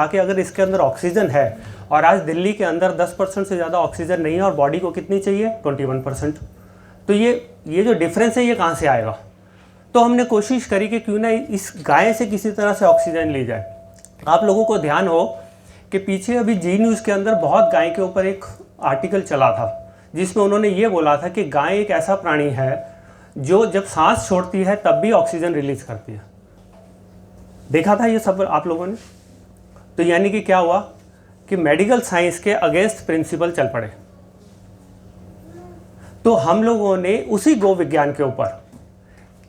था कि अगर इसके अंदर ऑक्सीजन है, और आज दिल्ली के अंदर 10% से ज़्यादा ऑक्सीजन नहीं है और बॉडी को कितनी चाहिए 21%, तो ये जो डिफरेंस है ये कहाँ से आएगा। तो हमने कोशिश करी कि क्यों ना इस गाय से किसी तरह से ऑक्सीजन ली जाए। आप लोगों को ध्यान हो कि पीछे अभी जी न्यूज़ के अंदर बहुत गाय के ऊपर एक आर्टिकल चला था जिसमें उन्होंने ये बोला था कि गाय एक ऐसा प्राणी है जो जब सांस छोड़ती है तब भी ऑक्सीजन रिलीज करती है। देखा था ये सब आप लोगों ने। तो यानी कि क्या हुआ कि मेडिकल साइंस के अगेंस्ट प्रिंसिपल चल पड़े। तो हम लोगों ने उसी गो विज्ञान के ऊपर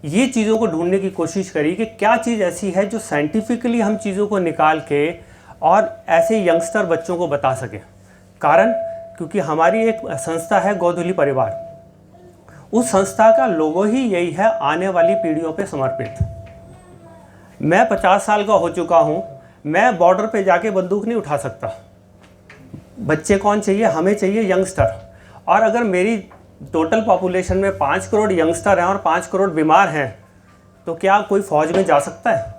ये चीज़ों को ढूंढने की कोशिश करी कि क्या चीज़ ऐसी है जो साइंटिफिकली हम चीज़ों को निकाल के और ऐसे यंगस्टर बच्चों को बता सके। कारण क्योंकि हमारी एक संस्था है गोधुली परिवार, उस संस्था का लोगो ही यही है, आने वाली पीढ़ियों पे समर्पित। मैं 50 साल का हो चुका हूँ, मैं बॉर्डर पे जाके बंदूक नहीं उठा सकता। बच्चे कौन चाहिए, हमें चाहिए यंगस्टर। और अगर मेरी टोटल पॉपुलेशन में 5 करोड़ यंगस्टर हैं और 5 करोड़ बीमार हैं, तो क्या कोई फौज में जा सकता है?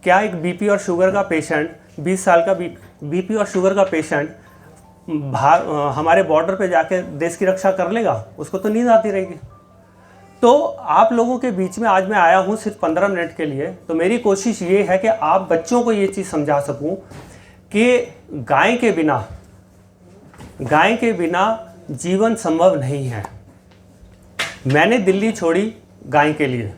क्या एक बीपी और शुगर का पेशेंट, 20 साल का बीपी और शुगर का पेशेंट हमारे बॉर्डर पे जाके देश की रक्षा कर लेगा? उसको तो नींद आती रहेगी। तो आप लोगों के बीच में आज मैं आया हूँ सिर्फ 15 मिनट के लिए। तो मेरी कोशिश ये है कि आप बच्चों को ये चीज़ समझा सकूँ कि गाय के बिना जीवन संभव नहीं है। मैंने दिल्ली छोड़ी गाय के लिए,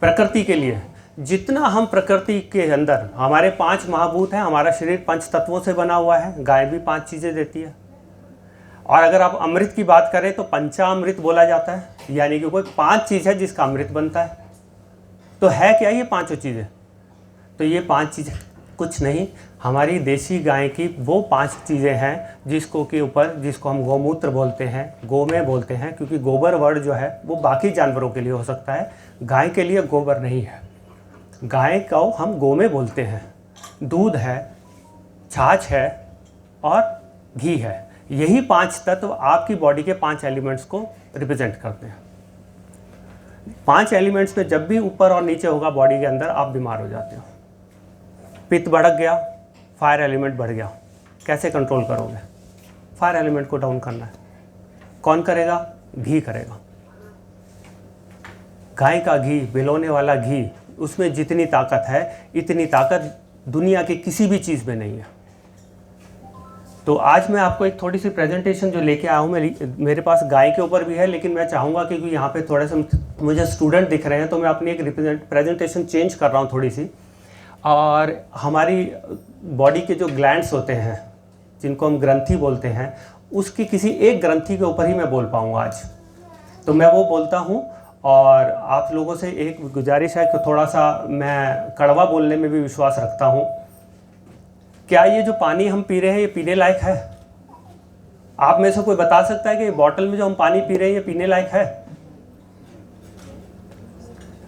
प्रकृति के लिए। जितना हम प्रकृति के अंदर, हमारे 5 महाभूत हैं, हमारा शरीर 5 तत्वों से बना हुआ है, गाय भी 5 चीज़ें देती है। और अगर आप अमृत की बात करें तो पंचामृत बोला जाता है, यानी कि कोई 5 चीज़ है जिसका अमृत बनता है। तो है क्या ये 5 चीज़ें? तो ये 5 चीज़ें कुछ नहीं, हमारी देसी गाय की वो 5 चीज़ें हैं जिसको हम गौमूत्र बोलते हैं, गौ में बोलते हैं, क्योंकि गोबर वर्ड जो है वो बाकी जानवरों के लिए हो सकता है, गाय के लिए गोबर नहीं है। गाय को हम गौ में बोलते हैं। दूध है, छाछ है और घी है। यही 5 तत्व आपकी बॉडी के 5 एलिमेंट्स को रिप्रेजेंट करते हैं। 5 एलिमेंट्स में जब भी ऊपर और नीचे होगा बॉडी के अंदर, आप बीमार हो जाते हो। पित्त भड़क गया, फायर एलिमेंट बढ़ गया, कैसे कंट्रोल करोगे? फायर एलिमेंट को डाउन करना है। कौन करेगा? घी करेगा। गाय का घी, बिलोने वाला घी, उसमें जितनी ताकत है इतनी ताकत दुनिया की किसी भी चीज़ में नहीं है। तो आज मैं आपको एक थोड़ी सी प्रेजेंटेशन जो लेके आया हूँ, मेरे पास गाय के ऊपर भी है, लेकिन मैं चाहूँगा कि यहाँ पे थोड़े से मुझे स्टूडेंट दिख रहे हैं, तो मैं अपनी एक प्रेजेंटेशन चेंज कर रहा हूँ थोड़ी सी। और हमारी बॉडी के जो ग्लैंड्स होते हैं, जिनको हम ग्रंथि बोलते हैं, उसकी किसी एक ग्रंथि के ऊपर ही मैं बोल पाऊँगा आज। तो मैं वो बोलता हूँ। और आप लोगों से एक गुजारिश है कि थोड़ा सा मैं कड़वा बोलने में भी विश्वास रखता हूँ। क्या ये जो पानी हम पी रहे हैं ये पीने लायक है? आप में से कोई बता सकता है कि बॉटल में जो हम पानी पी रहे हैं ये पीने लायक है?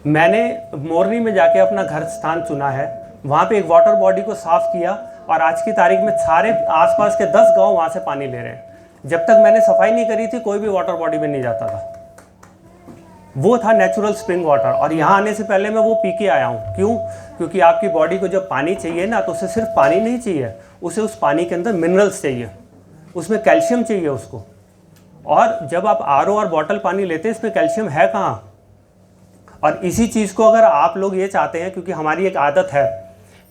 मैंने मोरनी में जाके अपना घर स्थान चुना है, वहाँ पे एक वाटर बॉडी को साफ़ किया, और आज की तारीख में सारे आसपास के 10 गांव वहाँ से पानी ले रहे हैं। जब तक मैंने सफाई नहीं करी थी कोई भी वाटर बॉडी में नहीं जाता था। वो था नेचुरल स्प्रिंग वाटर, और यहाँ आने से पहले मैं वो पी के आया हूँ। क्यों? क्योंकि आपकी बॉडी को जब पानी चाहिए ना, तो उसे सिर्फ पानी नहीं चाहिए, उसे उस पानी के अंदर मिनरल्स चाहिए, उसमें कैल्शियम चाहिए उसको। और जब आप आरओ और बॉटल पानी लेते हैं, इसमें कैल्शियम है कहाँ? और इसी चीज़ को अगर आप लोग ये चाहते हैं, क्योंकि हमारी एक आदत है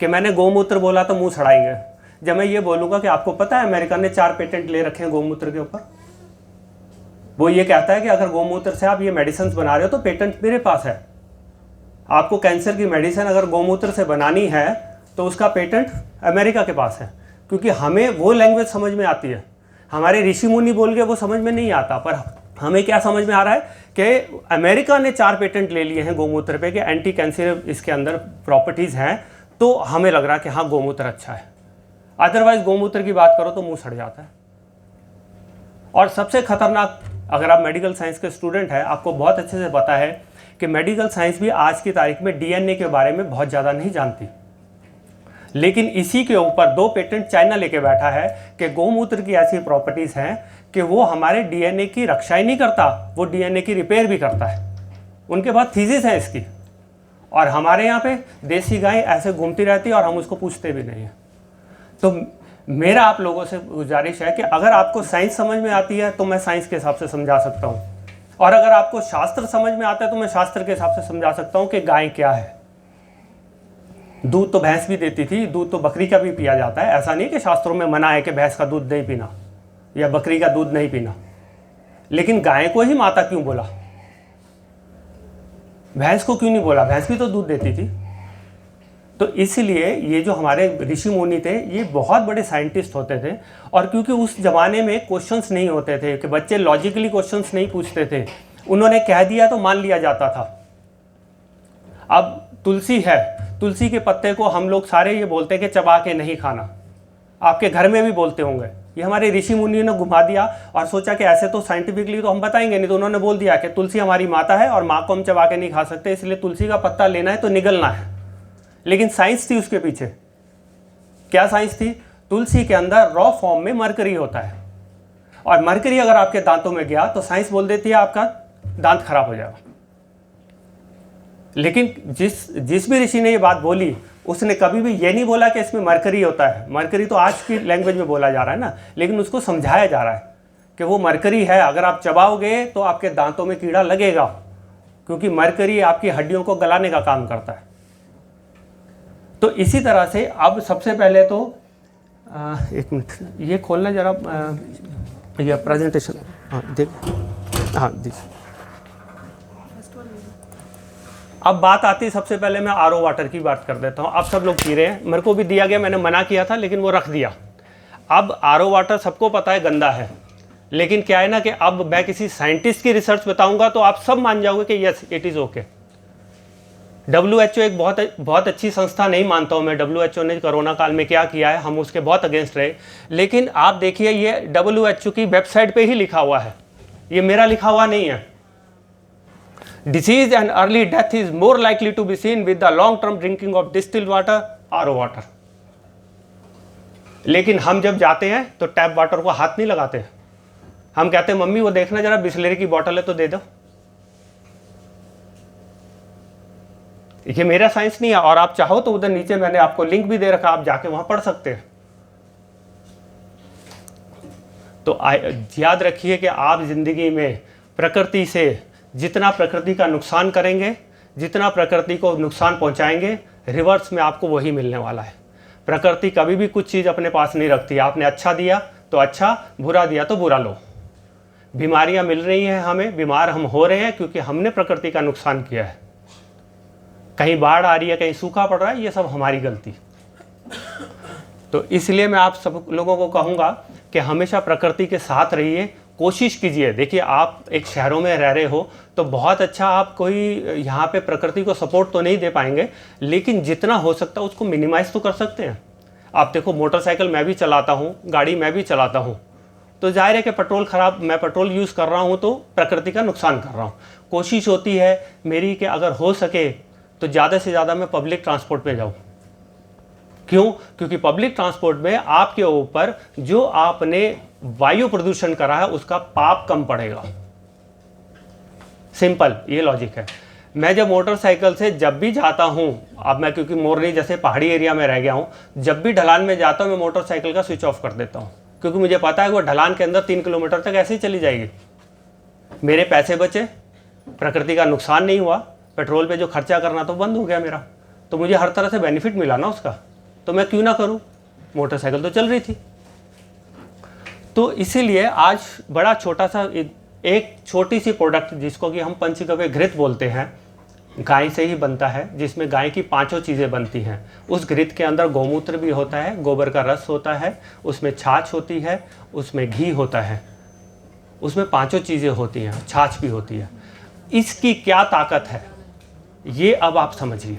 कि मैंने गौमूत्र बोला तो मुँह सड़ाएंगे। जब मैं ये बोलूँगा कि आपको पता है अमेरिका ने 4 पेटेंट ले रखे हैं गौमूत्र के ऊपर, वो ये कहता है कि अगर गौमूत्र से आप ये मेडिसिन बना रहे हो तो पेटेंट मेरे पास है। आपको कैंसर की मेडिसिन अगर गौमूत्र से बनानी है तो उसका पेटेंट अमेरिका के पास है, क्योंकि हमें वो लैंग्वेज समझ में आती है। हमारे ऋषि मुनि बोल के वो समझ में नहीं आता, पर हमें क्या समझ में आ रहा है कि अमेरिका ने 4 पेटेंट ले लिए हैं गौमूत्र पे कि एंटी कैंसर इसके अंदर प्रॉपर्टीज़ हैं, तो हमें लग रहा है कि हाँ गौमूत्र अच्छा है। अदरवाइज गौमूत्र की बात करो तो मुँह सड़ जाता है। और सबसे खतरनाक, अगर आप मेडिकल साइंस के स्टूडेंट हैं, आपको बहुत अच्छे से पता है कि मेडिकल साइंस भी आज की तारीख में डीएनए के बारे में बहुत ज़्यादा नहीं जानती। लेकिन इसी के ऊपर 2 पेटेंट चाइना लेके बैठा है कि गौमूत्र की ऐसी प्रॉपर्टीज़ हैं कि वो हमारे डीएनए की रक्षा ही नहीं करता, वो डीएनए की रिपेयर भी करता है। उनके पास थीसिस है इसकी। और हमारे यहाँ पे देसी गाय ऐसे घूमती रहती है और हम उसको पूछते भी नहीं हैं। तो मेरा आप लोगों से गुजारिश है कि अगर आपको साइंस समझ में आती है तो मैं साइंस के हिसाब से समझा सकता हूँ, और अगर आपको शास्त्र समझ में आता है तो मैं शास्त्र के हिसाब से समझा सकता हूँ कि गाय क्या है। दूध तो भैंस भी देती थी, दूध तो बकरी का भी पिया जाता है। ऐसा नहीं कि शास्त्रों में मना है कि भैंस का दूध नहीं पीना या बकरी का दूध नहीं पीना, लेकिन गाय को ही माता क्यों बोला, भैंस को क्यों नहीं बोला? भैंस भी तो दूध देती थी। तो इसलिए ये जो हमारे ऋषि मुनि थे ये बहुत बड़े साइंटिस्ट होते थे, और क्योंकि उस ज़माने में क्वेश्चंस नहीं होते थे कि बच्चे लॉजिकली क्वेश्चंस नहीं पूछते थे, उन्होंने कह दिया तो मान लिया जाता था। अब तुलसी है, तुलसी के पत्ते को हम लोग सारे ये बोलते हैं कि चबा के नहीं खाना, आपके घर में भी बोलते होंगे। ये हमारे ऋषि मुनियों ने घुमा दिया और सोचा कि ऐसे तो साइंटिफिकली तो हम बताएंगे नहीं, तो उन्होंने बोल दिया कि तुलसी हमारी माता है और माँ को हम चबा के नहीं खा सकते, इसलिए तुलसी का पत्ता लेना है तो निगलना है। लेकिन साइंस थी उसके पीछे। क्या साइंस थी? तुलसी के अंदर रॉ फॉर्म में मरकरी होता है, और मरकरी अगर आपके दांतों में गया तो साइंस बोल देती है आपका दांत खराब हो जाएगा। लेकिन जिस भी ऋषि ने ये बात बोली उसने कभी भी ये नहीं बोला कि इसमें मरकरी होता है। मरकरी तो आज की लैंग्वेज में बोला जा रहा है ना, लेकिन उसको समझाया जा रहा है कि वो मरकरी है, अगर आप चबाओगे तो आपके दांतों में कीड़ा लगेगा, क्योंकि मरकरी आपकी हड्डियों को गलाने का काम करता है। तो इसी तरह से अब सबसे पहले तो एक मिनट ये खोलना जरा, ये प्रेजेंटेशन, हाँ देख, हाँ जी। अब बात आती है, सबसे पहले मैं आरओ वाटर की बात कर देता हूँ। अब सब लोग पी रहे हैं, मेरे को भी दिया गया, मैंने मना किया था लेकिन वो रख दिया। अब आरओ वाटर सबको पता है गंदा है, लेकिन क्या है ना कि अब मैं किसी साइंटिस्ट की रिसर्च बताऊंगा तो आप सब मान जाओगे कि yes it is okay. WHO एक बहुत अच्छी संस्था नहीं मानता हूँ मैं। WHO ने कोरोना काल में क्या किया है, हम उसके बहुत अगेंस्ट रहे, लेकिन आप देखिए ये WHO की वेबसाइट पे ही लिखा हुआ है, ये मेरा लिखा हुआ नहीं है। Disease and early death is more likely to be seen with the long-term drinking of distilled water, RO water. लेकिन हम जब जाते हैं तो टैप वाटर को हाथ नहीं लगाते, हम कहते हैं मम्मी वो देखना जरा बिस्लेरी की बोतल है तो दे दो। ये मेरा साइंस नहीं है, और आप चाहो तो उधर नीचे मैंने आपको लिंक भी दे रखा, आप जाके वहां पढ़ सकते हैं। तो याद रखिए कि आप जिंदगी में प्रकृति से जितना प्रकृति का नुकसान करेंगे, जितना प्रकृति को नुकसान पहुंचाएंगे, रिवर्स में आपको वही मिलने वाला है। प्रकृति कभी भी कुछ चीज़ अपने पास नहीं रखती। आपने अच्छा दिया तो अच्छा, बुरा दिया तो बुरा लो। बीमारियां मिल रही हैं हमें, बीमार हम हो रहे हैं क्योंकि हमने प्रकृति का नुकसान किया है। कहीं बाढ़ आ रही है, कहीं सूखा पड़ रहा है, ये सब हमारी गलती। तो इसलिए मैं आप सब लोगों को कहूँगा कि हमेशा प्रकृति के साथ रहिए, कोशिश कीजिए। देखिए आप एक शहरों में रह रहे हो तो बहुत अच्छा, आप कोई यहाँ पे प्रकृति को सपोर्ट तो नहीं दे पाएंगे, लेकिन जितना हो सकता है उसको मिनिमाइज़ तो कर सकते हैं। आप देखो मोटरसाइकिल मैं भी चलाता हूँ, गाड़ी मैं भी चलाता हूँ, तो जाहिर है कि मैं पेट्रोल यूज़ कर रहा हूँ तो प्रकृति का नुकसान कर रहा हूँ। कोशिश होती है मेरी कि अगर हो सके तो ज़्यादा से ज़्यादा मैं पब्लिक ट्रांसपोर्ट पे जाऊँ। क्यों? क्योंकि पब्लिक ट्रांसपोर्ट में आपके ऊपर जो आपने वायु प्रदूषण करा है उसका पाप कम पड़ेगा। सिंपल ये लॉजिक है। मैं जब मोटरसाइकिल से जब भी जाता हूँ, अब मैं क्योंकि मोरनी जैसे पहाड़ी एरिया में रह गया हूँ, जब भी ढलान में जाता हूँ मैं मोटरसाइकिल का स्विच ऑफ कर देता हूँ, क्योंकि मुझे पता है वो ढलान के अंदर 3 किलोमीटर तक ऐसे ही चली जाएगी। मेरे पैसे बचे, प्रकृति का नुकसान नहीं हुआ, पेट्रोल पे जो खर्चा करना तो बंद हो गया मेरा, तो मुझे हर तरह से बेनिफिट मिला ना उसका, तो मैं क्यों ना करूं। मोटरसाइकिल तो चल रही थी। तो इसीलिए आज बड़ा छोटा सा एक छोटी सी प्रोडक्ट जिसको कि हम पंचगव्य घृत बोलते हैं, गाय से ही बनता है, जिसमें गाय की 5 चीज़ें बनती हैं। उस घृत के अंदर गौमूत्र भी होता है, गोबर का रस होता है, उसमें छाछ होती है, उसमें घी होता है, उसमें 5 चीज़ें होती हैं, छाछ भी होती है। इसकी क्या ताकत है ये अब आप समझिए,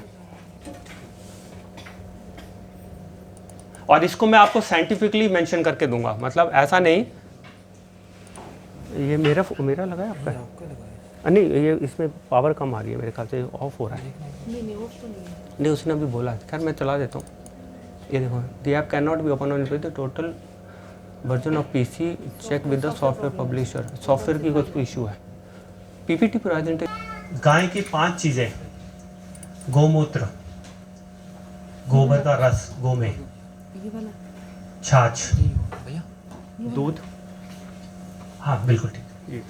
और इसको मैं आपको साइंटिफिकली मेंशन करके दूंगा। मतलब ऐसा नहीं, ये मेरा लगा है आपका? नहीं, ये इसमें पावर कम आ रही है मेरे ख्याल से, ऑफ हो रहा है। नहीं उसने अभी बोला, खैर मैं चला देता हूँ। ये देखो, the app can not be open on the total version of PC, check with the software publisher. Software की कुछ इशू है। PPT presentation. गाय की 5 चीज़ें, गौमूत्र, गोबर का रस, गोमेय, छाछ, भैया दूध, हाँ बिल्कुल ठीक ये।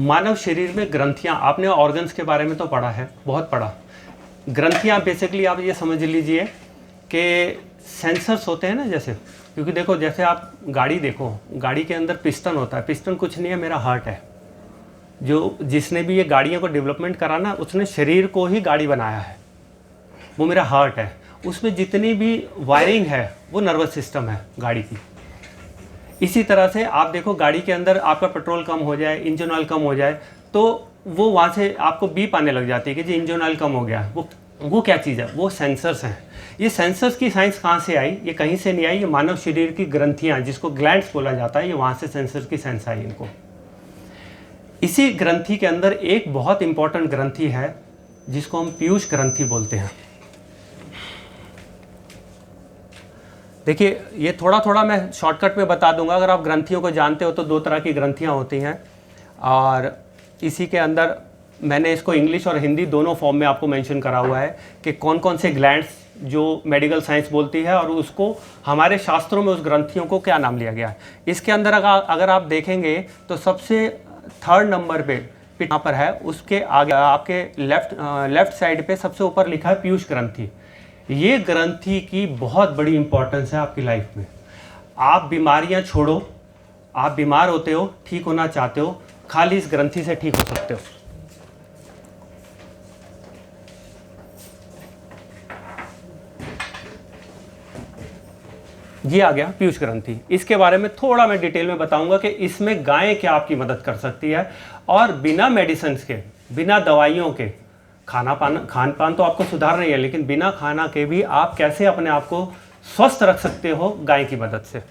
मानव शरीर में ग्रंथियां, आपने ऑर्गन्स के बारे में तो पढ़ा है, बहुत पढ़ा। ग्रंथियां बेसिकली आप ये समझ लीजिए कि सेंसर्स होते हैं ना, जैसे, क्योंकि देखो जैसे आप गाड़ी देखो, गाड़ी के अंदर पिस्टन होता है, पिस्टन कुछ नहीं है, मेरा हार्ट है। जो जिसने भी ये गाड़ियों को डेवलपमेंट करा ना, उसने शरीर को ही गाड़ी बनाया है, वो मेरा हार्ट है। उसमें जितनी भी वायरिंग है वो नर्वस सिस्टम है गाड़ी की। इसी तरह से आप देखो गाड़ी के अंदर आपका पेट्रोल कम हो जाए, इंजन ऑयल कम हो जाए, तो वो वहाँ से आपको बीप आने लग जाती है कि जी इंजन ऑयल कम हो गया। वो क्या चीज़ है? वो सेंसर्स हैं। ये सेंसर्स की साइंस कहाँ से आई? ये कहीं से नहीं आई, ये मानव शरीर की ग्रंथियाँ, जिसको ग्लैंड्स बोला जाता है, ये वहाँ से सेंसर्स की साइंस आई इनको। इसी ग्रंथि के अंदर एक बहुत इंपॉर्टेंट ग्रंथि है जिसको हम पीयूष ग्रंथि बोलते हैं। देखिए ये थोड़ा थोड़ा मैं शॉर्टकट में बता दूंगा। अगर आप ग्रंथियों को जानते हो तो दो तरह की ग्रंथियाँ होती हैं, और इसी के अंदर मैंने इसको इंग्लिश और हिंदी दोनों फॉर्म में आपको मेंशन करा हुआ है कि कौन कौन से ग्लैंड्स जो मेडिकल साइंस बोलती है, और उसको हमारे शास्त्रों में उस ग्रंथियों को क्या नाम लिया गया है। इसके अंदर अगर आप देखेंगे तो सबसे थर्ड नंबर पे यहाँ पर है, उसके आगे आपके लेफ्ट साइड पे सबसे ऊपर लिखा है पीयूष ग्रंथि। ये ग्रंथि की बहुत बड़ी इंपॉर्टेंस है आपकी लाइफ में। आप बीमारियां छोड़ो, आप बीमार होते हो, ठीक होना चाहते हो, खाली इस ग्रंथि से ठीक हो सकते हो। ये आ गया पीयूष ग्रंथि। इसके बारे में थोड़ा मैं डिटेल में बताऊंगा कि इसमें गायें क्या आपकी मदद कर सकती है, और बिना मेडिसिन के, बिना दवाइयों के, खान पान तो आपको सुधारना ही है, लेकिन बिना खाना के भी आप कैसे अपने आप को स्वस्थ रख सकते हो गाय की मदद से।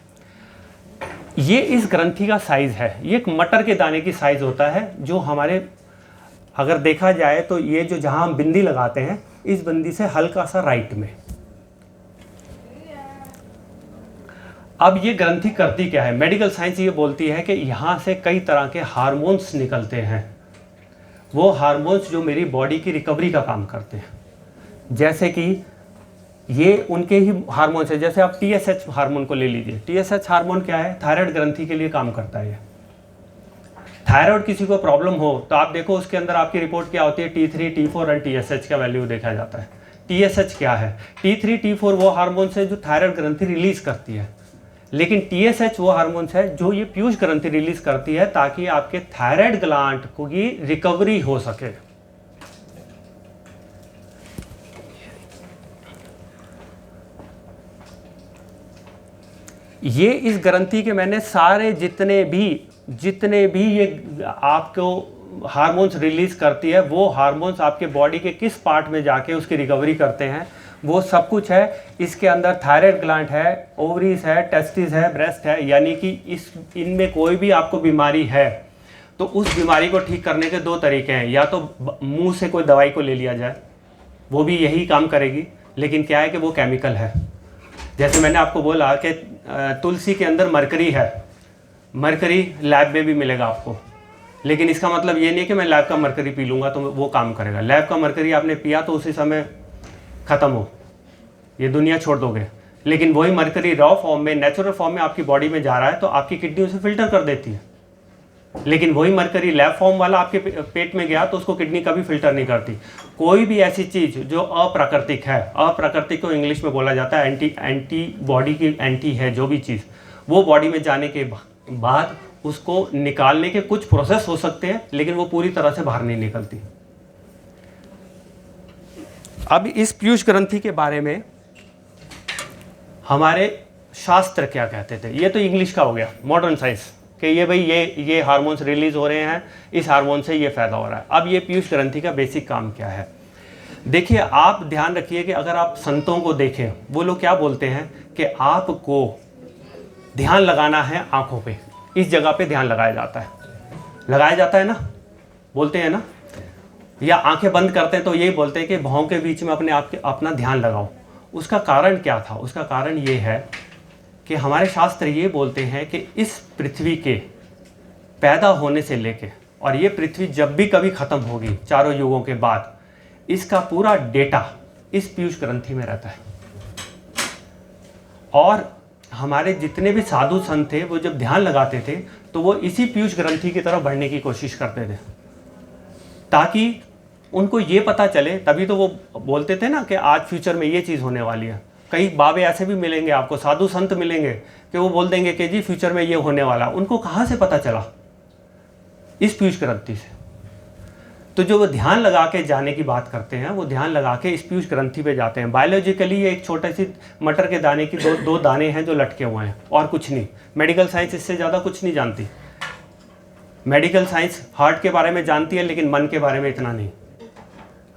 ये इस ग्रंथि का साइज है, ये एक मटर के दाने की साइज होता है, जो हमारे, अगर देखा जाए तो ये जो जहां हम बिंदी लगाते हैं, इस बिंदी से हल्का सा राइट में। अब ये ग्रंथि करती क्या है? मेडिकल साइंस ये बोलती है कि यहां से कई तरह के हार्मोन्स निकलते हैं, वो हार्मोन्स जो मेरी बॉडी की रिकवरी का काम करते हैं। जैसे कि ये उनके ही हार्मोन्स है। जैसे आप TSH हार्मोन को ले लीजिए। TSH हार्मोन क्या है? थायराइड ग्रंथि के लिए काम करता है। थायराइड किसी को प्रॉब्लम हो तो आप देखो उसके अंदर आपकी रिपोर्ट क्या होती है, T3 T4 और TSH का वैल्यू देखा जाता है। TSH क्या है? T3 T4 वो हार्मोन्स है जो थायराइड ग्रंथि रिलीज करती है, लेकिन TSH वो हार्मोन्स है जो ये पीयूष ग्रंथि रिलीज करती है, ताकि आपके थायराइड ग्लैंड की रिकवरी हो सके। ये इस ग्रंथि के मैंने सारे जितने भी ये आपको हार्मोन्स रिलीज करती है, वो हार्मोन्स आपके बॉडी के किस पार्ट में जाके उसकी रिकवरी करते हैं, वो सब कुछ है। इसके अंदर थायराइड ग्लैंड है, ओवरीज है, टेस्टिस है, ब्रेस्ट है। यानी कि इनमें कोई भी आपको बीमारी है तो उस बीमारी को ठीक करने के दो तरीके हैं। या तो मुंह से कोई दवाई को ले लिया जाए, वो भी यही काम करेगी, लेकिन क्या है कि वो केमिकल है। जैसे मैंने आपको बोला कि तुलसी के अंदर मरकरी है, मरकरी लैब में भी मिलेगा आपको, लेकिन इसका मतलब ये नहीं कि मैं लैब का मरकरी पी लूँगा तो वो काम करेगा। लैब का मरकरी आपने पिया तो उसी समय ख़त्म हो, ये दुनिया छोड़ दोगे। लेकिन वही मरकरी रॉ फॉर्म में, नेचुरल फॉर्म में आपकी बॉडी में जा रहा है तो आपकी किडनी उसे फिल्टर कर देती है। लेकिन वही मरकरी लैब फॉर्म वाला आपके पेट में गया तो उसको किडनी कभी फिल्टर नहीं करती। कोई भी ऐसी चीज़ जो अप्राकृतिक है, अप्राकृतिक को इंग्लिश में बोला जाता है एंटी बॉडी की एंटी है, जो भी चीज़ वो बॉडी में जाने के बाद उसको निकालने के कुछ प्रोसेस हो सकते हैं, लेकिन वो पूरी तरह से बाहर नहीं निकलती। अब इस पीयूष ग्रंथि के बारे में हमारे शास्त्र क्या कहते थे, ये तो इंग्लिश का हो गया, मॉडर्न साइंस, कि ये भाई ये हार्मोन्स रिलीज हो रहे हैं, इस हार्मोन से ये फायदा हो रहा है। अब ये पीयूष ग्रंथि का बेसिक काम क्या है? देखिए, आप ध्यान रखिए कि अगर आप संतों को देखें, वो लोग क्या बोलते हैं कि आपको ध्यान लगाना है आंखों पे, इस जगह पे ध्यान लगाया जाता है ना, बोलते हैं ना, या आंखें बंद करते हैं तो यही बोलते हैं कि भौं के बीच में अपना ध्यान लगाओ। उसका कारण क्या था? उसका कारण ये है कि हमारे शास्त्र ये बोलते हैं कि इस पृथ्वी के पैदा होने से लेके और ये पृथ्वी जब भी कभी ख़त्म होगी चारों युगों के बाद, इसका पूरा डेटा इस पीयूष ग्रंथि में रहता है। और हमारे जितने भी साधु संत थे वो जब ध्यान लगाते थे तो वो इसी पीयूष ग्रंथि की तरफ बढ़ने की कोशिश करते थे, ताकि उनको ये पता चले। तभी तो वो बोलते थे ना कि आज फ्यूचर में ये चीज़ होने वाली है। कई बाबे ऐसे भी मिलेंगे आपको, साधु संत मिलेंगे कि वो बोल देंगे कि जी फ्यूचर में ये होने वाला। उनको कहाँ से पता चला? इस पीयूष ग्रंथि से। तो जो वो ध्यान लगा के जाने की बात करते हैं, वो ध्यान लगा के इस पीयूष ग्रंथि पे जाते हैं। बायोलॉजिकली ये एक छोटे सी मटर के दाने की दो दाने हैं जो लटके हुए हैं, और कुछ नहीं। मेडिकल साइंस इससे ज़्यादा कुछ नहीं जानती। मेडिकल साइंस हार्ट के बारे में जानती है, लेकिन मन के बारे में इतना नहीं।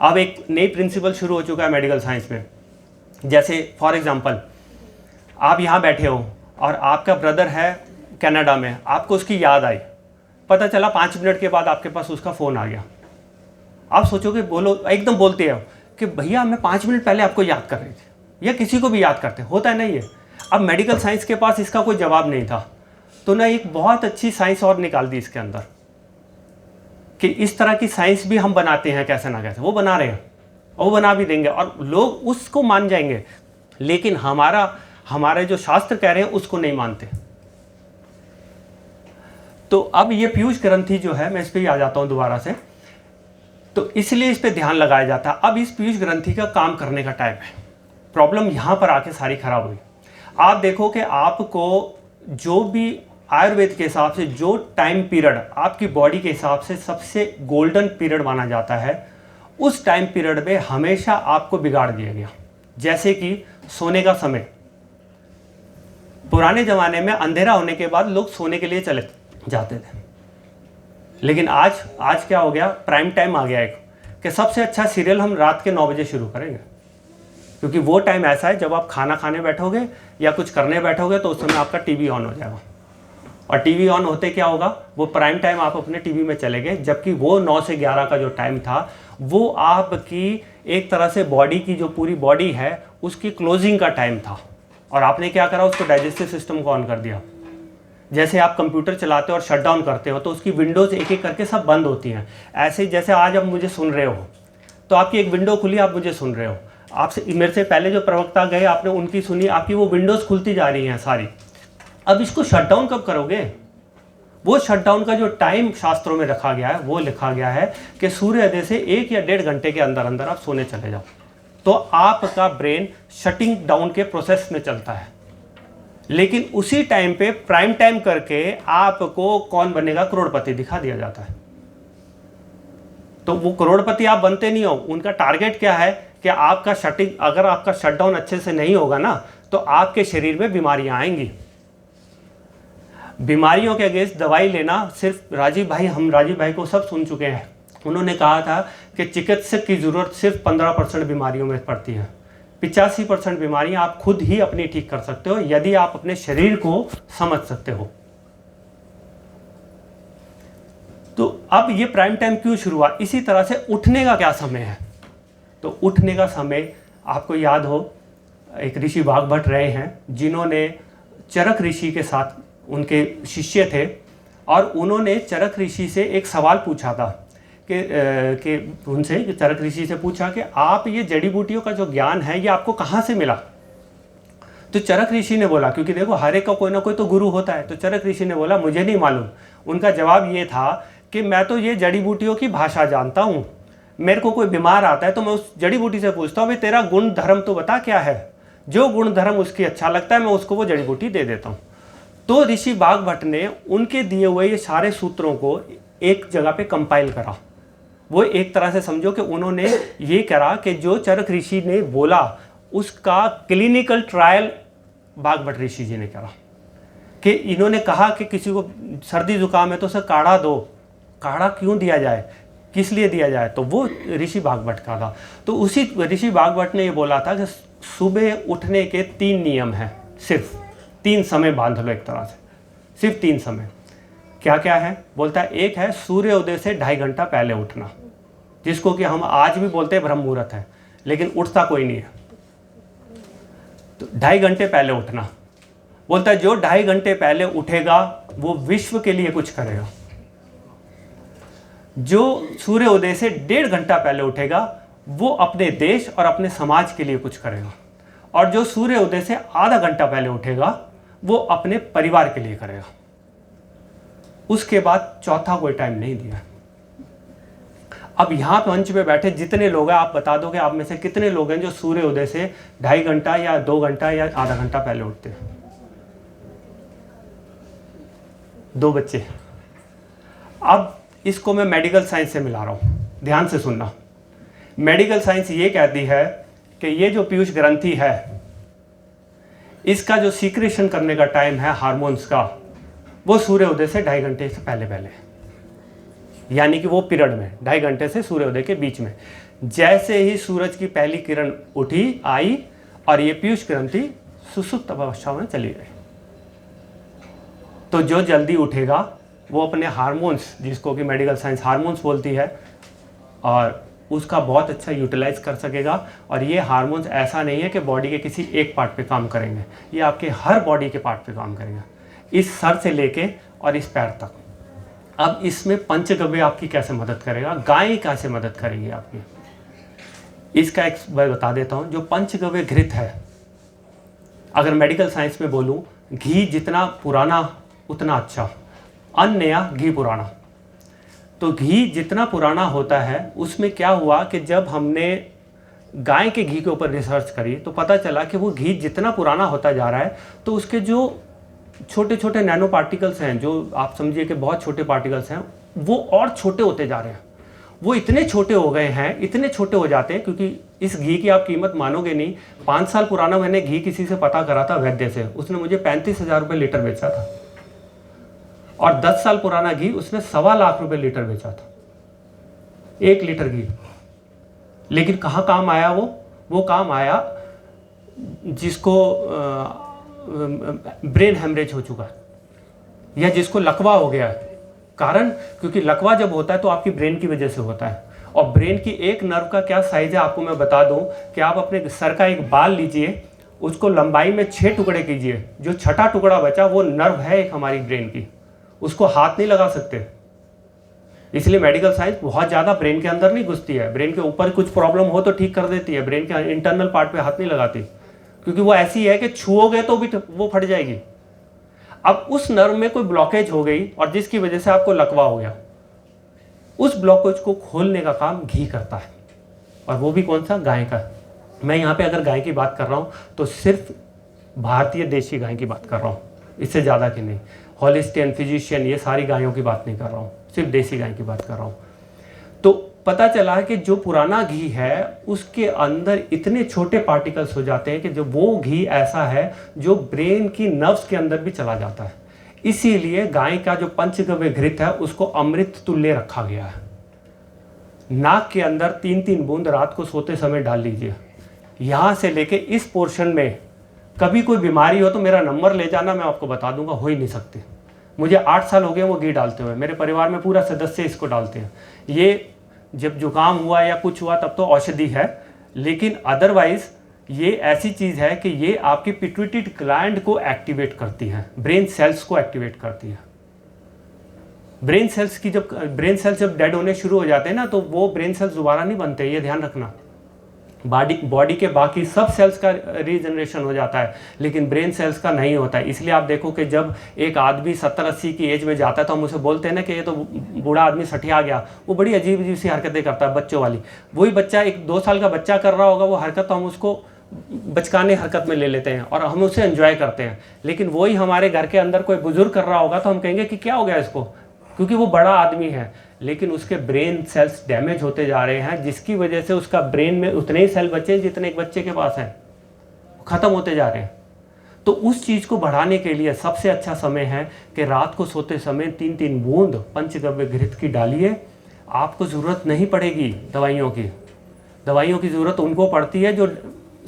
अब एक नई प्रिंसिपल शुरू हो चुका है मेडिकल साइंस में। जैसे फॉर एग्जांपल, आप यहाँ बैठे हो और आपका ब्रदर है कनाडा में, आपको उसकी याद आई, पता चला 5 मिनट के बाद आपके पास उसका फ़ोन आ गया। आप सोचोगे, बोलो एकदम बोलते हो कि भैया मैं 5 मिनट पहले आपको याद कर रही थी, या किसी को भी याद करते, होता है नहीं है। अब मेडिकल साइंस के पास इसका कोई जवाब नहीं था, तो ना एक बहुत अच्छी साइंस और निकाल दी इसके अंदर कि इस तरह की साइंस भी हम बनाते हैं कैसे ना कैसे। वो बना रहे हैं, वो बना भी देंगे और लोग उसको मान जाएंगे, लेकिन हमारे जो शास्त्र कह रहे हैं उसको नहीं मानते। तो अब ये पीयूष ग्रंथि जो है, मैं इस पर ही आ जाता हूँ दोबारा से, तो इसलिए इस पे ध्यान लगाया जाता है। अब इस पीयूष ग्रंथि का काम करने का टाइम है। प्रॉब्लम यहाँ पर आके सारी खराब हुई। आप देखो कि आपको जो भी आयुर्वेद के हिसाब से जो टाइम पीरियड आपकी बॉडी के हिसाब से सबसे गोल्डन पीरियड माना जाता है, उस टाइम पीरियड में हमेशा आपको बिगाड़ दिया गया। जैसे कि सोने का समय, पुराने ज़माने में अंधेरा होने के बाद लोग सोने के लिए चले जाते थे, लेकिन आज क्या हो गया, प्राइम टाइम आ गया एक, कि सबसे अच्छा सीरियल हम रात के 9 बजे शुरू करेंगे, क्योंकि वो टाइम ऐसा है जब आप खाना खाने बैठोगे या कुछ करने बैठोगे तो उस समय आपका टीवी ऑन हो जाएगा। और टीवी ऑन होते क्या होगा, वो प्राइम टाइम आप अपने टीवी में चले गए, जबकि वो 9 से 11 का जो टाइम था वो आपकी एक तरह से बॉडी की जो पूरी बॉडी है उसकी क्लोजिंग का टाइम था। और आपने क्या करा, उसको डाइजेस्टिव सिस्टम को ऑन कर दिया। जैसे आप कंप्यूटर चलाते हो और शट डाउन करते हो तो उसकी विंडोज़ एक एक करके सब बंद होती हैं। ऐसे जैसे आज आप मुझे सुन रहे हो तो आपकी एक विंडो खुली, आप मुझे सुन रहे हो। आपसे मेरे से पहले जो प्रवक्ता गए आपने उनकी सुनी, आपकी वो विंडोज़ खुलती जा रही हैं सारी। अब इसको शट डाउन कब करोगे? वो शट डाउन का जो टाइम शास्त्रों में रखा गया है वो लिखा गया है कि सूर्योदय से 1 या 1.5 घंटे के अंदर अंदर आप सोने चले जाओ, तो आपका ब्रेन शटिंग डाउन के प्रोसेस में चलता है। लेकिन उसी टाइम पे प्राइम टाइम करके आपको कौन बनेगा, करोड़पति दिखा दिया जाता है। तो वो करोड़पति आप बनते नहीं हो। उनका टारगेट क्या है कि आपका शटिंग, अगर आपका शटडाउन अच्छे से नहीं होगा ना तो आपके शरीर में बीमारियां आएंगी। बीमारियों के अगेंस्ट दवाई लेना सिर्फ राजीव भाई को सब सुन चुके हैं। उन्होंने कहा था कि चिकित्सक की ज़रूरत सिर्फ 15% बीमारियों में पड़ती है। 85% बीमारियां आप खुद ही अपनी ठीक कर सकते हो यदि आप अपने शरीर को समझ सकते हो। तो अब ये प्राइम टाइम क्यों शुरू हुआ? इसी तरह से उठने का क्या समय है? तो उठने का समय आपको याद हो, एक ऋषि वाग्भट रहे हैं जिन्होंने चरक ऋषि के साथ, उनके शिष्य थे, और उन्होंने चरक ऋषि से एक सवाल पूछा था कि उनसे चरक ऋषि से पूछा कि आप ये जड़ी बूटियों का जो ज्ञान है ये आपको कहाँ से मिला? तो चरक ऋषि ने बोला, क्योंकि देखो हर एक का कोई ना कोई तो गुरु होता है, तो चरक ऋषि ने बोला मुझे नहीं मालूम। उनका जवाब ये था कि मैं तो ये जड़ी बूटियों की भाषा जानता हूँ, मेरे को कोई बीमार आता है तो मैं उस जड़ी बूटी से पूछता हूँ भाई तेरा गुण धर्म तो बता क्या है, जो गुण धर्म उसकी अच्छा लगता है मैं उसको वो जड़ी बूटी दे देता हूँ। तो ऋषि वाग्भट ने उनके दिए हुए ये सारे सूत्रों को एक जगह पे कंपाइल करा। वो एक तरह से समझो कि उन्होंने ये करा कि जो चरक ऋषि ने बोला उसका क्लिनिकल ट्रायल वाग्भट ऋषि जी ने करा। कि इन्होंने कहा कि किसी को सर्दी जुकाम है तो उसे काढ़ा दो। काढ़ा क्यों दिया जाए, किस लिए दिया जाए? तो वो ऋषि वाग्भट का था। तो उसी ऋषि वाग्भट ने ये बोला था कि सुबह उठने के 3 नियम हैं, सिर्फ 3 समय बांध लो एक तरह से, सिर्फ 3 समय। क्या क्या है? बोलता है एक है सूर्योदय से 2.5 घंटा पहले उठना, जिसको कि हम आज भी बोलते हैं ब्रह्म मुहूर्त है, लेकिन उठता कोई नहीं है। तो 2.5 घंटे पहले उठना। बोलता है जो 2.5 घंटे पहले उठेगा वो विश्व के लिए कुछ करेगा। जो सूर्य उदय से 1.5 घंटा पहले उठेगा वो अपने देश और अपने समाज के लिए कुछ करेगा। और जो सूर्य उदय से आधा घंटा पहले उठेगा वो अपने परिवार के लिए करेगा। उसके बाद चौथा कोई टाइम नहीं दिया। अब यहां पे मंच पे बैठे जितने लोग हैं, आप बता दो कि आप में से कितने लोग हैं जो सूर्य उदय से 2.5 घंटा या 2 घंटा या आधा घंटा पहले उठते हैं? 2 बच्चे। अब इसको मैं मेडिकल साइंस से मिला रहा हूं, ध्यान से सुनना। मेडिकल साइंस ये कहती है कि ये जो पीयूष ग्रंथि है इसका जो सीक्रेशन करने का टाइम है हार्मोन्स का, वो सूर्य उदय से 2.5 घंटे से पहले पहले, यानी कि वो पीरियड में 2.5 घंटे से सूर्योदय के बीच में। जैसे ही सूरज की पहली किरण उठी आई और ये पीयूष ग्रंथि सुसुप्त अवस्था में चली गई, तो जो जल्दी उठेगा वो अपने हार्मोन्स, जिसको कि मेडिकल साइंस हार्मोन्स बोलती है, और उसका बहुत अच्छा यूटिलाइज कर सकेगा। और ये हार्मोन्स ऐसा नहीं है कि बॉडी के किसी एक पार्ट पे काम करेंगे, ये आपके हर बॉडी के पार्ट पे काम करेगा, इस सर से लेके और इस पैर तक। अब इसमें पंचगव्य आपकी कैसे मदद करेगा, गाय कैसे मदद करेगी आपकी, इसका एक बार बता देता हूँ। जो पंचगव्य घृत है, अगर मेडिकल साइंस में बोलूँ, घी जितना पुराना उतना अच्छा, अन्न नया घी पुराना। तो घी जितना पुराना होता है उसमें क्या हुआ कि जब हमने गाय के घी के ऊपर रिसर्च करी तो पता चला कि वो घी जितना पुराना होता जा रहा है तो उसके जो छोटे छोटे नैनो पार्टिकल्स हैं, जो आप समझिए कि बहुत छोटे पार्टिकल्स हैं, वो और छोटे होते जा रहे हैं। वो इतने छोटे हो गए हैं, इतने छोटे हो जाते हैं, क्योंकि इस घी की आप कीमत मानोगे नहीं। 5 साल पुराना मैंने घी किसी से पता करा था, वैद्य से, उसने मुझे 35,000 रुपये लीटर बेचा था। और 10 साल पुराना घी उसने 1.25 लाख रुपए लीटर बेचा था, 1 लीटर घी। लेकिन कहाँ काम आया वो काम आया जिसको ब्रेन हेमरेज हो चुका है या जिसको लकवा हो गया है। कारण क्योंकि लकवा जब होता है तो आपकी ब्रेन की वजह से होता है। और ब्रेन की एक नर्व का क्या साइज है आपको मैं बता दूं कि आप अपने सर का एक बाल लीजिए, उसको लंबाई में 6 टुकड़े कीजिए, जो छठा टुकड़ा बचा वो नर्व है एक हमारी ब्रेन की, उसको हाथ नहीं लगा सकते। इसलिए मेडिकल साइंस बहुत ज़्यादा ब्रेन के अंदर नहीं घुसती है, ब्रेन के ऊपर कुछ प्रॉब्लम हो तो ठीक कर देती है, ब्रेन के इंटरनल पार्ट पे हाथ नहीं लगाती, क्योंकि वो ऐसी है कि छुओगे तो भी वो फट जाएगी। अब उस नर्व में कोई ब्लॉकेज हो गई और जिसकी वजह से आपको लकवा हो गया, उस ब्लॉकेज को खोलने का काम घी करता है। और वो भी कौन सा? गाय का। मैं यहाँ पे अगर गाय की बात कर रहा हूँ तो सिर्फ भारतीय देशी गाय की बात कर रहा हूँ, इससे ज़्यादा की नहीं। हॉलिस्टियन, फिजिशियन, ये सारी गायों की बात नहीं कर रहा हूँ, सिर्फ देसी गाय की बात कर रहा हूँ। तो पता चला है कि जो पुराना घी है उसके अंदर इतने छोटे पार्टिकल्स हो जाते हैं कि जो वो घी ऐसा है जो ब्रेन की नर्व्स के अंदर भी चला जाता है। इसीलिए गाय का जो पंचगव्य घृत है उसको अमृत तुल्य रखा गया है। नाक के अंदर 3-3 बूंद रात को सोते समय डाल लीजिए। यहाँ से लेके इस पोर्शन में कभी कोई बीमारी हो तो मेरा नंबर ले जाना, मैं आपको बता दूंगा, हो ही नहीं सकती। मुझे 8 साल हो गए वो घी डालते हुए, मेरे परिवार में पूरा सदस्य इसको डालते हैं। ये जब जुकाम हुआ या कुछ हुआ तब तो औषधि है, लेकिन अदरवाइज ये ऐसी चीज़ है कि ये आपकी पिट्यूटरी ग्लैंड को एक्टिवेट करती है, ब्रेन सेल्स को एक्टिवेट करती है। ब्रेन सेल्स जब डेड होने शुरू हो जाते हैं ना, तो वो ब्रेन सेल्स दोबारा नहीं बनते, ये ध्यान रखना। बॉडी के बाकी सब सेल्स का रीजनरेशन हो जाता है, लेकिन ब्रेन सेल्स का नहीं होता है। इसलिए आप देखो कि जब एक आदमी 70-80 की एज में जाता है तो हम उसे बोलते हैं ना कि ये तो बूढ़ा आदमी सठिया गया। वो बड़ी अजीब अजीब सी हरकतें करता है, बच्चों वाली। वही बच्चा, एक 2 साल का बच्चा कर रहा होगा वो हरकत, तो हम उसको बचकाने हरकत में ले लेते हैं और हम उसे एंजॉय करते हैं। लेकिन वही हमारे घर के अंदर कोई बुजुर्ग कर रहा होगा तो हम कहेंगे कि क्या हो गया इसको, क्योंकि वो बड़ा आदमी है, लेकिन उसके ब्रेन सेल्स डैमेज होते जा रहे हैं, जिसकी वजह से उसका ब्रेन में उतने ही सेल बचे जितने एक बच्चे के पास हैं, ख़त्म होते जा रहे हैं। तो उस चीज़ को बढ़ाने के लिए सबसे अच्छा समय है कि रात को सोते समय 3-3 बूंद पंचगव्य घृत की डालिए। आपको ज़रूरत नहीं पड़ेगी दवाइयों की। दवाइयों की ज़रूरत उनको पड़ती है जो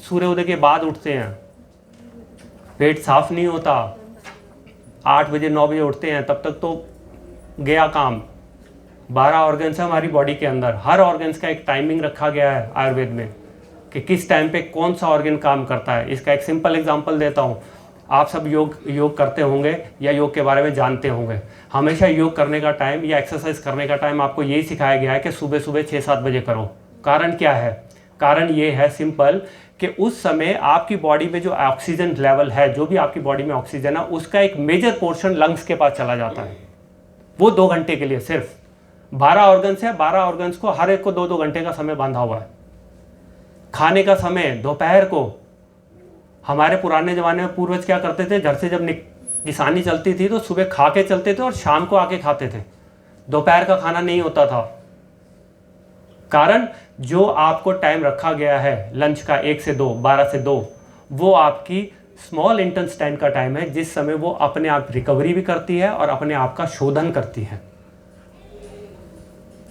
सूर्योदय के बाद उठते हैं, पेट साफ नहीं होता, 8 बजे 9 बजे उठते हैं, तब तक तो गया काम। 12 ऑर्गन्स है हमारी बॉडी के अंदर, हर ऑर्गन्स का एक टाइमिंग रखा गया है आयुर्वेद में। कि किस टाइम पे कौन सा ऑर्गन काम करता है। इसका एक सिंपल एग्जांपल देता हूँ। आप सब योग करते होंगे या योग के बारे में जानते होंगे। हमेशा योग करने का टाइम या एक्सरसाइज करने का टाइम आपको यही सिखाया गया है कि सुबह सुबह 6-7 बजे करो। कारण क्या है? कारण ये है सिंपल कि उस समय आपकी बॉडी में जो ऑक्सीजन लेवल है, जो भी आपकी बॉडी में ऑक्सीजन है, उसका एक मेजर पोर्शन लंग्स के पास चला जाता है। वो 2 घंटे के लिए सिर्फ 12 ऑर्गन्स है, 12 ऑर्गन्स को हर एक को 2-2 घंटे का समय बांधा हुआ है। खाने का समय दोपहर को, हमारे पुराने ज़माने में पूर्वज क्या करते थे, घर से जब किसानी चलती थी तो सुबह खा के चलते थे और शाम को आके खाते थे। दोपहर का खाना नहीं होता था। कारण जो आपको टाइम रखा गया है लंच का 1 से 2, 12 से 2, वो आपकी स्मॉल इंटेस्टाइन का टाइम है, जिस समय वो अपने आप रिकवरी भी करती है और अपने आप का शोधन करती है।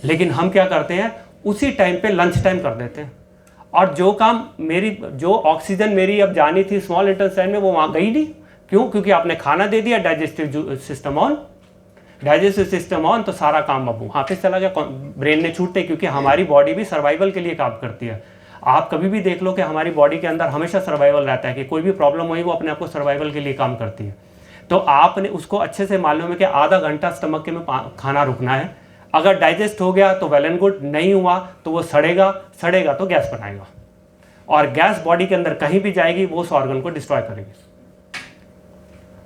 लेकिन हम क्या करते हैं, उसी टाइम पे लंच टाइम कर देते हैं, और जो काम जो ऑक्सीजन मेरी अब जानी थी स्मॉल इंटेस्टाइन में, वो वहां गई नहीं। क्यों? क्योंकि आपने खाना दे दिया, डाइजेस्टिव सिस्टम ऑन, तो सारा काम अब वहां पे चला गया, ब्रेन ने छूटते। क्योंकि हमारी बॉडी भी सर्वाइवल के लिए काम करती है। आप कभी भी देख लो कि हमारी बॉडी के अंदर हमेशा सर्वाइवल रहता है, कि कोई भी प्रॉब्लम हुई वो अपने आप को सर्वाइवल के लिए काम करती है। तो आपने उसको अच्छे से मालूम है कि आधा घंटा स्टमक में खाना रुकना है। अगर डाइजेस्ट हो गया तो वेल एंड गुड, नहीं हुआ तो वो सड़ेगा तो गैस बनाएगा, और गैस बॉडी के अंदर कहीं भी जाएगी वो उस ऑर्गन को डिस्ट्रॉय करेगी।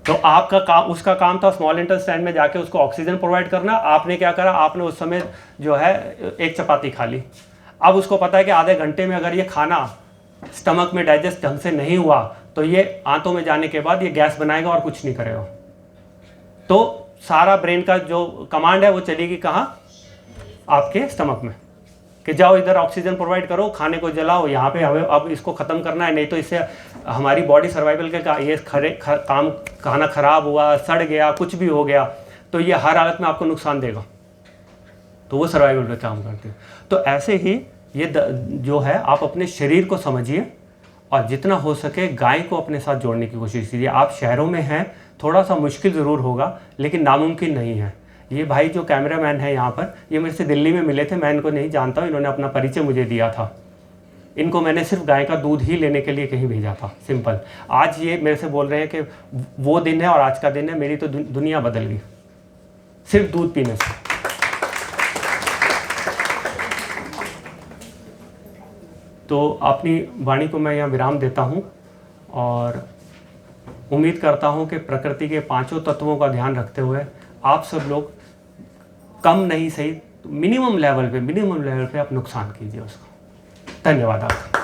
तो आपका काम, उसका काम था स्मॉल इंटेस्टाइन में जाके उसको ऑक्सीजन प्रोवाइड करना। आपने क्या करा, आपने उस समय जो है एक चपाती खा ली। अब उसको पता है कि आधे घंटे में अगर ये खाना स्टमक में डाइजेस्ट ढंग से नहीं हुआ तो ये आंतों में जाने के बाद ये गैस बनाएगा और कुछ नहीं करेगा। तो सारा ब्रेन का जो कमांड है वो चलेगी कहाँ? आपके स्टमक में, कि जाओ इधर ऑक्सीजन प्रोवाइड करो, खाने को जलाओ, यहाँ पे हमें अब इसको ख़त्म करना है, नहीं तो इससे हमारी बॉडी सर्वाइवल के ये काम, खाना खराब हुआ, सड़ गया, कुछ भी हो गया तो ये हर हालत में आपको नुकसान देगा। तो वो सर्वाइवल पे काम करते हैं। तो ऐसे ही ये जो है, आप अपने शरीर को समझिए और जितना हो सके गाय को अपने साथ जोड़ने की कोशिश कीजिए। आप शहरों में हैं, थोड़ा सा मुश्किल ज़रूर होगा, लेकिन नामुमकिन नहीं है। ये भाई जो कैमरामैन है यहाँ पर, ये मेरे से दिल्ली में मिले थे, मैं इनको नहीं जानता हूँ, इन्होंने अपना परिचय मुझे दिया था। इनको मैंने सिर्फ गाय का दूध ही लेने के लिए कहीं भेजा था, सिंपल। आज ये मेरे से बोल रहे हैं कि वो दिन है और आज का दिन है, मेरी तो दुनिया बदल गई सिर्फ दूध पीने से। तो अपनी वाणी को मैं यहाँ विराम देता हूँ और उम्मीद करता हूँ कि प्रकृति के 5 तत्वों का ध्यान रखते हुए आप सब लोग कम नहीं सही, मिनिमम लेवल पे आप नुकसान कीजिए उसको। धन्यवाद आपका।